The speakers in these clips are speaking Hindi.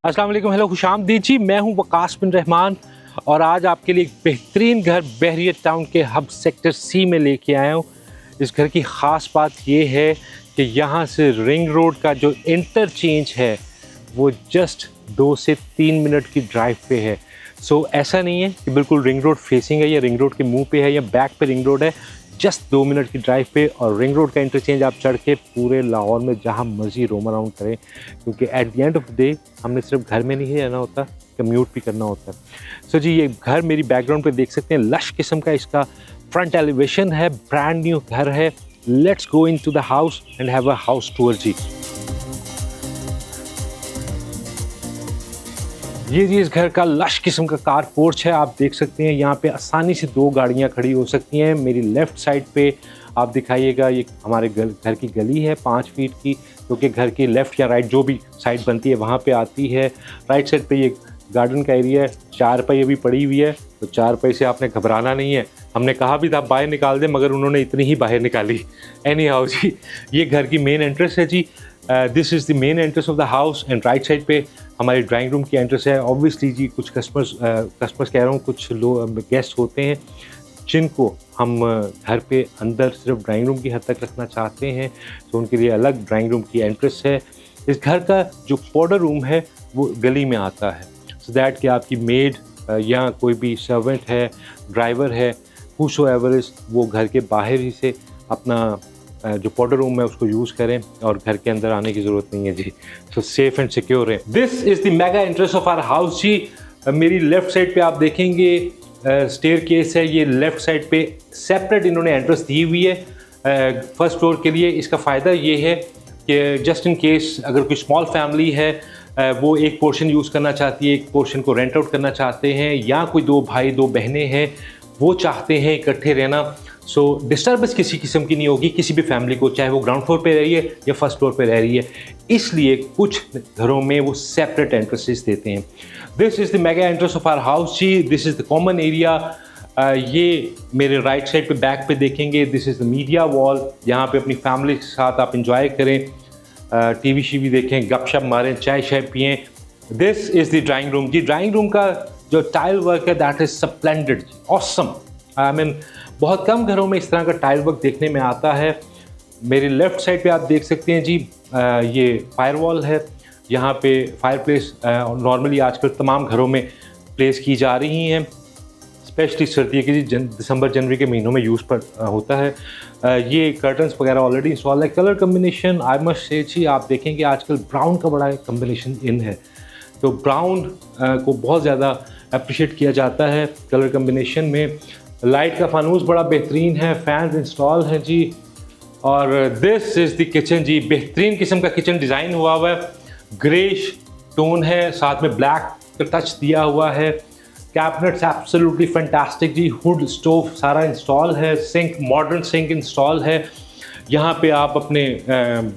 अस्सलाम वालेकुम, हेलो, खुशामदीद जी। मैं हूं वकास बिन रहमान और आज आपके लिए एक बेहतरीन घर बहरिया टाउन के हब सेक्टर सी में लेके आया हूं। इस घर की ख़ास बात ये है कि यहाँ से रिंग रोड का जो इंटरचेंज है वो जस्ट 2 से 3 मिनट की ड्राइव पे है। सो ऐसा नहीं है कि बिल्कुल रिंग रोड फेसिंग है या रिंग रोड के मुंह पे है या बैक पे रिंग रोड है। जस्ट 2 मिनट की ड्राइव पे और रिंग रोड का इंटरचेंज आप चढ़ के पूरे लाहौर में जहाँ मर्जी रोम अराउंड करें, क्योंकि at the end of the day हमने सिर्फ घर में नहीं रहना होता, कम्यूट भी करना होता है। सो जी, ये घर मेरी बैकग्राउंड पे देख सकते हैं, लश किस्म का इसका फ्रंट एलिवेशन है, ब्रांड न्यू घर है। Let's go into the house and have a house tour जी। ये जी इस घर का लश किस्म का कार पोर्च है। आप देख सकते हैं यहाँ पे आसानी से 2 गाड़ियाँ खड़ी हो सकती हैं। मेरी लेफ़्ट साइड पे आप दिखाइएगा, ये हमारे घर की गली है 5 फीट की, क्योंकि घर की लेफ़्ट या राइट जो भी साइड बनती है वहाँ पे आती है। राइट साइड पे ये गार्डन का एरिया है, 4 पहिए भी पड़ी हुई है, तो 4 पहिए से आपने घबराना नहीं है। हमने कहा भी था बाहर निकाल दें, मगर उन्होंने इतनी ही बाहर निकाली। एनी हाउ जी, ये घर की मेन एंट्रेंस है जी। This is the main entrance of the house and right side पे हमारी ड्राइंग रूम की एंट्रेंस है। ऑब्वियसली जी, कुछ कस्टमर्स कह रहा हूँ, कुछ लोग गेस्ट होते हैं जिनको हम घर पे अंदर सिर्फ ड्राइंग रूम की हद तक रखना चाहते हैं, तो उनके लिए अलग ड्राइंग रूम की एंट्रेंस है। इस घर का जो पाउडर रूम है वो गली में आता है, सो दैट कि आपकी मेड या कोई भी सर्वेंट है, ड्राइवर है, हूसोएवर इज़, वो घर के बाहर ही से अपना जो पाउडर रूम है उसको यूज़ करें और घर के अंदर आने की ज़रूरत नहीं है जी। सो सेफ एंड सिक्योर है। This is the mega entrance of our house जी। मेरी लेफ़्ट साइड पे आप देखेंगे स्टेयर केस है। ये लेफ़्ट साइड पे सेपरेट इन्होंने एंट्रेंस दी हुई है फर्स्ट फ्लोर के लिए। इसका फ़ायदा ये है कि जस्ट इन केस अगर कोई स्मॉल फैमिली है, वो एक पोर्शन यूज़ करना चाहती है, एक पोर्शन को रेंट आउट करना चाहते हैं, या कोई 2 भाई 2 बहनें हैं वो चाहते हैं इकट्ठे रहना, सो डिस्टर्बेंस किसी किस्म की नहीं होगी किसी भी फैमिली को, चाहे वो ग्राउंड फ्लोर पे रह रही है या फर्स्ट फ्लोर पे रह रही है। इसलिए कुछ घरों में वो सेपरेट एंट्रेंसेस देते हैं। This is the mega entrance of our house जी। This is the common area. ये मेरे राइट साइड पे बैक पे देखेंगे, this is the media wall. यहाँ पे अपनी फैमिली के साथ आप इंजॉय करें, टीवी शीवी देखें, गपशप मारें, चाय शाय पिएँ। This is the drawing room जी। ड्राइंग रूम का जो टाइल वर्क है that is splendid, awesome. I mean बहुत कम घरों में इस तरह का टाइल वर्क देखने में आता है। मेरी लेफ़्ट साइड पे आप देख सकते हैं जी, ये फायरवॉल है। यहाँ पे फायरप्लेस नॉर्मली आजकल तमाम घरों में प्लेस की जा रही हैं, स्पेशली सर्दी के जी दिसंबर जनवरी के महीनों में यूज़ पर होता है। ये कर्टन्स वगैरह ऑलरेडी इंस्टॉल है। Colour combination I must say जी, आप देखेंगे आजकल ब्राउन का बड़ा कम्बिनेशन इन है, तो ब्राउन को बहुत ज़्यादा अप्रिशिएट किया जाता है कलर कम्बिनेशन में। लाइट का फानूस बड़ा बेहतरीन है, फैंस इंस्टॉल हैं जी। और दिस इज़ द किचन जी। बेहतरीन किस्म का किचन डिज़ाइन हुआ है, ग्रेश टोन है, साथ में ब्लैक का टच दिया हुआ है। कैबिनेट्स एब्सोल्युटली फैंटास्टिक जी। हुड स्टोव सारा इंस्टॉल है, सिंक मॉडर्न सिंक इंस्टॉल है। यहाँ पे आप अपने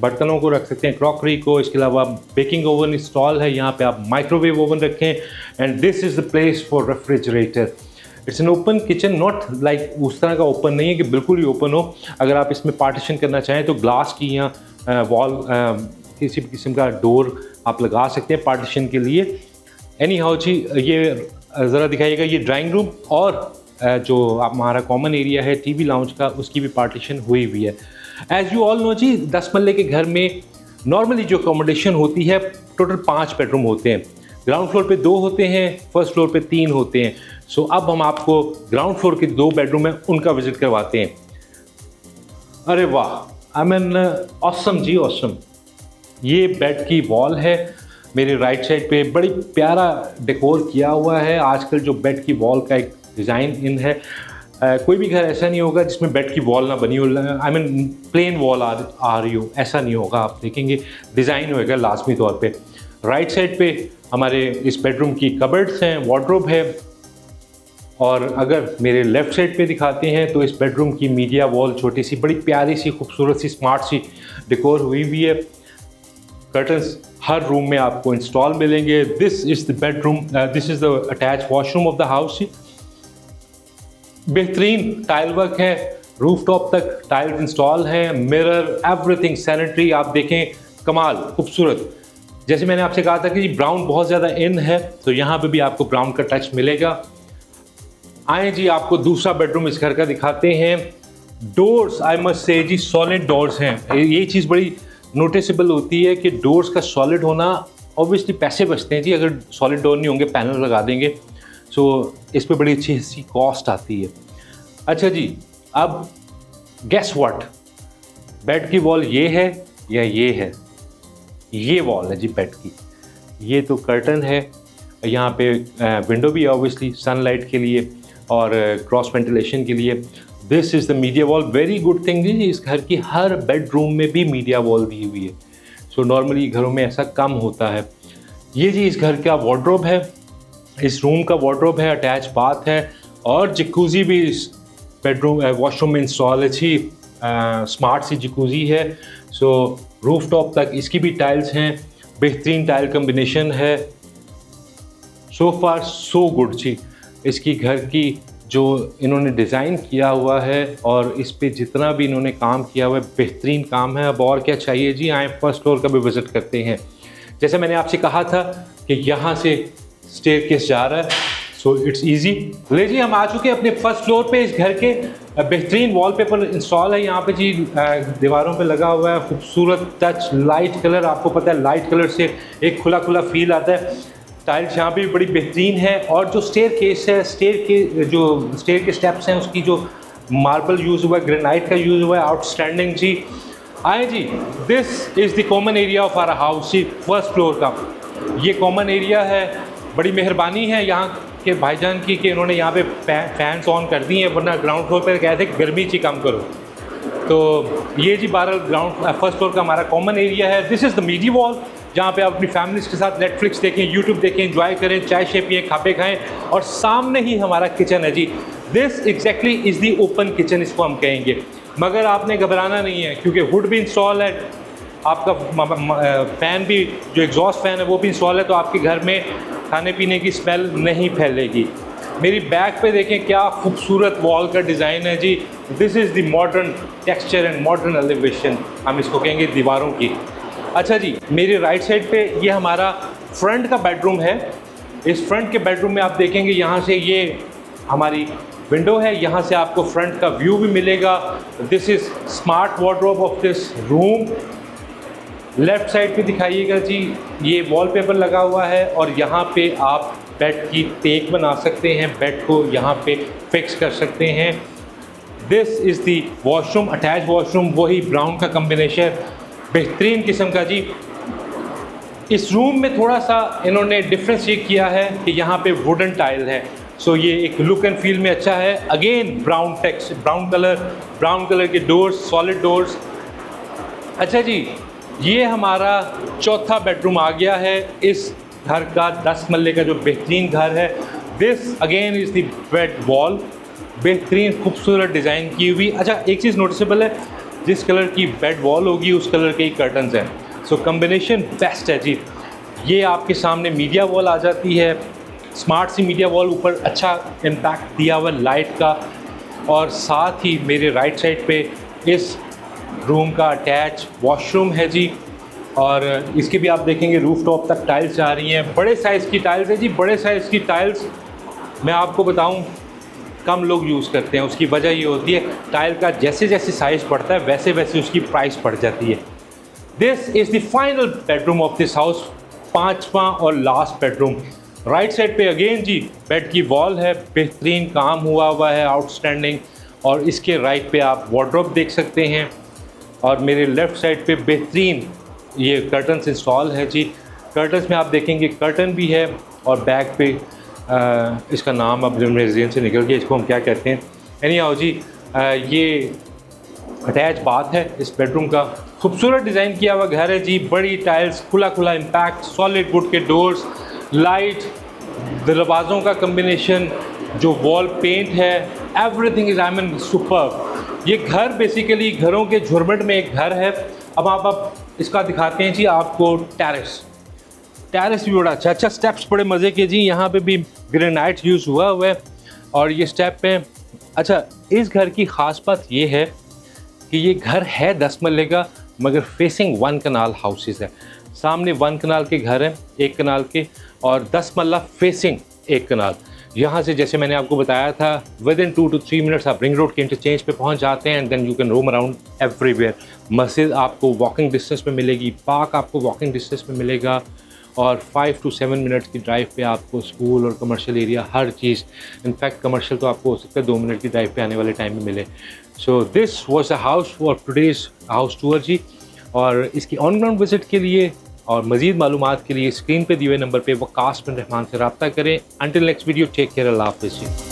बर्तनों को रख सकते हैं, क्रॉकरी को। इसके अलावा बेकिंग ओवन इंस्टॉल है, यहाँ पे आप माइक्रोवेव ओवन रखें। And this is the place for refrigerator. It's an open kitchen, not like उस तरह का ओपन नहीं है कि बिल्कुल ही ओपन हो। अगर आप इसमें पार्टीशन करना चाहें तो ग्लास की या वॉल किसी भी किस्म का डोर आप लगा सकते हैं पार्टीशन के लिए। एनी हाउ जी, ये ज़रा दिखाइएगा, ये ड्राइंग रूम और जो हमारा कॉमन एरिया है टीवी लाउंज का, उसकी भी पार्टीशन हुई हुई है। एज़ यू ऑल नो जी, 10 मरले के घर में नॉर्मली जो अकोमोडेशन होती है, टोटल 5 बेडरूम होते हैं। ग्राउंड फ्लोर पे 2 होते हैं, फर्स्ट फ्लोर पे 3 होते हैं। सो अब हम आपको ग्राउंड फ्लोर के 2 बेडरूम हैं उनका विजिट करवाते हैं। अरे वाह, आई मीन ऑसम जी, ऑसम। ये बेड की वॉल है मेरे राइट साइड पे, बड़ी प्यारा डेकोर किया हुआ है। आजकल जो बेड की वॉल का एक डिज़ाइन इन है, कोई भी घर ऐसा नहीं होगा जिसमें बेड की वॉल ना बनी हो, आई मीन प्लेन वॉल आ रही हो, ऐसा नहीं होगा। आप देखेंगे डिज़ाइन होएगा लाजमी तौर पे। राइट साइड पे हमारे इस बेडरूम की कबर्ड्स हैं, वार्डरोब है। और अगर मेरे लेफ़्ट साइड पे दिखाते हैं तो इस बेडरूम की मीडिया वॉल छोटी सी, बड़ी प्यारी सी, खूबसूरत सी, स्मार्ट सी डेकोर हुई हुई है। कर्टन्स हर रूम में आपको इंस्टॉल मिलेंगे। This is the bedroom, this is the attach washroom of the house. बेहतरीन टाइल वर्क है, रूफ टॉप तक टाइल्स इंस्टॉल हैं, मिरर, एवरीथिंग सैनिटरी। आप देखें, कमाल, खूबसूरत। जैसे मैंने आपसे कहा था कि ब्राउन बहुत ज़्यादा इन है, तो यहाँ पे भी आपको ब्राउन का टच मिलेगा। आए जी, आपको दूसरा बेडरूम इस घर का दिखाते हैं। डोर्स आई मस्ट से जी सॉलिड डोर्स हैं। ये चीज़ बड़ी नोटिसेबल होती है कि डोर्स का सॉलिड होना, ऑब्वियसली पैसे बचते हैं जी, अगर सॉलिड डोर नहीं होंगे पैनल लगा देंगे, सो इस पर बड़ी अच्छी सी कॉस्ट आती है। अच्छा जी, अब गेस व्हाट, बेड की वॉल ये है या ये है? ये वॉल है जी बेड की। ये तो कर्टन है, यहाँ पे विंडो भी है ऑब्वियसली सनलाइट के लिए और क्रॉस वेंटिलेशन के लिए। This is the media wall. Very good thing जी, इस घर की हर बेडरूम में भी मीडिया वॉल दी हुई है। सो नॉर्मली घरों में ऐसा कम होता है। ये जी इस घर का वार्डरोब है, इस रूम का वार्डरोब है, अटैच बाथ है और जकूज़ी भी इस बेडरूम वॉशरूम में इंस्टॉल है जी। स्मार्ट सी जकूज़ी है। सो रूफ टॉप तक इसकी भी टाइल्स हैं, बेहतरीन टाइल कम्बिनेशन है। सो फार सो गुड जी। इसकी घर की जो इन्होंने डिज़ाइन किया हुआ है और इस पे जितना भी इन्होंने काम किया हुआ है, बेहतरीन काम है। अब और क्या चाहिए जी, आए फर्स्ट फ्लोर का भी विज़िट करते हैं। जैसे मैंने आपसे कहा था कि यहाँ से स्टेयरकेस जा रहा है, सो इट्स ईजी। ले जी, हम आ चुके हैं अपने फर्स्ट फ्लोर पे। इस घर के बेहतरीन वॉलपेपर इंस्टॉल है यहाँ पे जी, दीवारों पे लगा हुआ है खूबसूरत टच लाइट कलर। आपको पता है लाइट कलर से एक खुला खुला फील आता है। टाइल्स यहाँ पे भी बड़ी बेहतरीन है और जो स्टेयरकेस है, स्टेयर के स्टेप्स हैं, उसकी जो मार्बल यूज़ हुआ है, ग्रेनाइट का यूज़ हुआ है, आउटस्टैंडिंग जी। आए जी, this is the common area of our house जी, फर्स्ट फ्लोर का ये कॉमन एरिया है। बड़ी मेहरबानी है यहाँ के भाईजान की कि इन्होंने यहाँ पे फैंस ऑन कर दिए हैं, वरना ग्राउंड फ्लोर पर कहते हैं गर्मी ची कम करो। तो ये जी फर्स्ट फ्लोर का हमारा कॉमन एरिया है। This is the media wall, जहाँ पे आप अपनी फैमिलीज के साथ नेटफ्लिक्स देखें, यूट्यूब देखें, एंजॉय करें, चाय शे पिए, खापे खाएँ। और सामने ही हमारा किचन है जी। This exactly is the open kitchen इसको हम कहेंगे। मगर आपने घबराना नहीं है क्योंकि हुड भी इंस्टॉल है, आपका फ़ैन भी, जो एग्जॉस्ट फ़ैन है वो भी इंस्टॉल है, तो आपके घर में खाने पीने की स्मेल नहीं फैलेगी। मेरी बैक पे देखें क्या खूबसूरत वॉल का डिज़ाइन है जी। This is the modern texture and modern elevation, हम इसको कहेंगे दीवारों की। अच्छा जी, मेरी राइट साइड पे ये हमारा फ्रंट का बेडरूम है। इस फ्रंट के बेडरूम में आप देखेंगे यहाँ से ये हमारी विंडो है, यहाँ से आपको फ्रंट का व्यू भी मिलेगा। This is smart wardrobe of this room. Left side पे दिखाइएगा जी, ये वॉलपेपर लगा हुआ है और यहाँ पे आप बेड की टेक बना सकते हैं, बेड को यहाँ पे फिक्स कर सकते हैं। This is the washroom, attach washroom, वही ब्राउन का कम्बिनेशन, बेहतरीन किस्म का जी। इस रूम में थोड़ा सा इन्होंने डिफरेंस ये किया है कि यहाँ पे वुडन टाइल है, सो ये एक लुक एंड फील में अच्छा है। अगेन ब्राउन कलर के डोर्स, सॉलिड डोर्स। अच्छा जी, ये हमारा चौथा बेडरूम आ गया है इस घर का, 10 मरले का जो बेहतरीन घर है। This again is the bed wall, बेहतरीन खूबसूरत डिज़ाइन की हुई। अच्छा, एक चीज़ नोटिसेबल है, जिस कलर की बेड वॉल होगी उस कलर के ही कर्टन्स हैं, सो कम्बिनेशन बेस्ट है जी। ये आपके सामने मीडिया वॉल आ जाती है, स्मार्ट सी मीडिया वॉल, ऊपर अच्छा इम्पैक्ट दिया हुआ लाइट का। और साथ ही मेरे राइट साइड पे इस रूम का अटैच वॉशरूम है जी। और इसके भी आप देखेंगे रूफ टॉप तक टाइल्स जा रही हैं, बड़े साइज़ की टाइल्स है जी। बड़े साइज़ की टाइल्स मैं आपको बताऊं कम लोग यूज़ करते हैं, उसकी वजह ये होती है टाइल का जैसे जैसे साइज़ बढ़ता है वैसे वैसे उसकी प्राइस बढ़ जाती है। This is the final bedroom of this house, 5वां और लास्ट बेडरूम। राइट साइड पे अगेन जी बेड की वॉल है, बेहतरीन काम हुआ है, आउटस्टैंडिंग। और इसके राइट पे आप वार्डरोब देख सकते हैं और मेरे लेफ़्ट साइड पे बेहतरीन ये कर्टन्स इंस्टॉल है जी। कर्टन्स में आप देखेंगे कर्टन भी है और बैक पे इसका नाम अब मेरे ज़हन से निकल गया, इसको हम क्या कहते हैं। यानी आओ जी, ये अटैच बाथ है इस बेडरूम का। खूबसूरत डिज़ाइन किया हुआ घर है जी, बड़ी टाइल्स, खुला खुला इम्पैक्ट, सॉलिड वुड के डोर्स, लाइट, दरवाज़ों का कम्बिनेशन, जो वॉल पेंट है, everything is I mean superb. ये घर बेसिकली घरों के झुरमुट में एक घर है। अब आप इसका दिखाते हैं जी आपको टेरेस भी बड़ा अच्छा स्टेप्स बड़े मज़े के जी। यहाँ पे भी ग्रेनाइट यूज़ हुआ है और ये स्टेप पे। अच्छा, इस घर की ख़ास बात ये है कि ये घर है 10 मरले का, मगर फेसिंग 1 कनाल हाउसेस है। सामने 1 कनाल के घर हैं, 1 कनाल के, और 10 मल्ला फेसिंग 1 कनाल। यहाँ से जैसे मैंने आपको बताया था, विद इन 2 to 3 मिनट्स आप रिंग रोड के इंटरचेंज पे पहुँच जाते हैं and then you can roam around everywhere. मस्जिद आपको वॉकिंग डिस्टेंस में मिलेगी, पार्क आपको वॉकिंग डिस्टेंस में मिलेगा, और 5 to 7 मिनट्स की ड्राइव पे आपको स्कूल और कमर्शियल एरिया, हर चीज़। इनफैक्ट कमर्शियल तो आपको हो सकता है 2 मिनट की ड्राइव पे आने वाले टाइम में मिले। So this was the house for today's house tour जी। और इसकी ऑन ग्राउंड विजिट के लिए और मज़ीद मालूमात के लिए स्क्रीन पे दिए हुए नंबर पे वकास बिन रहमान से रब्ता करें। Until next video, take care, अल्लाह हाफ़िज़ जी।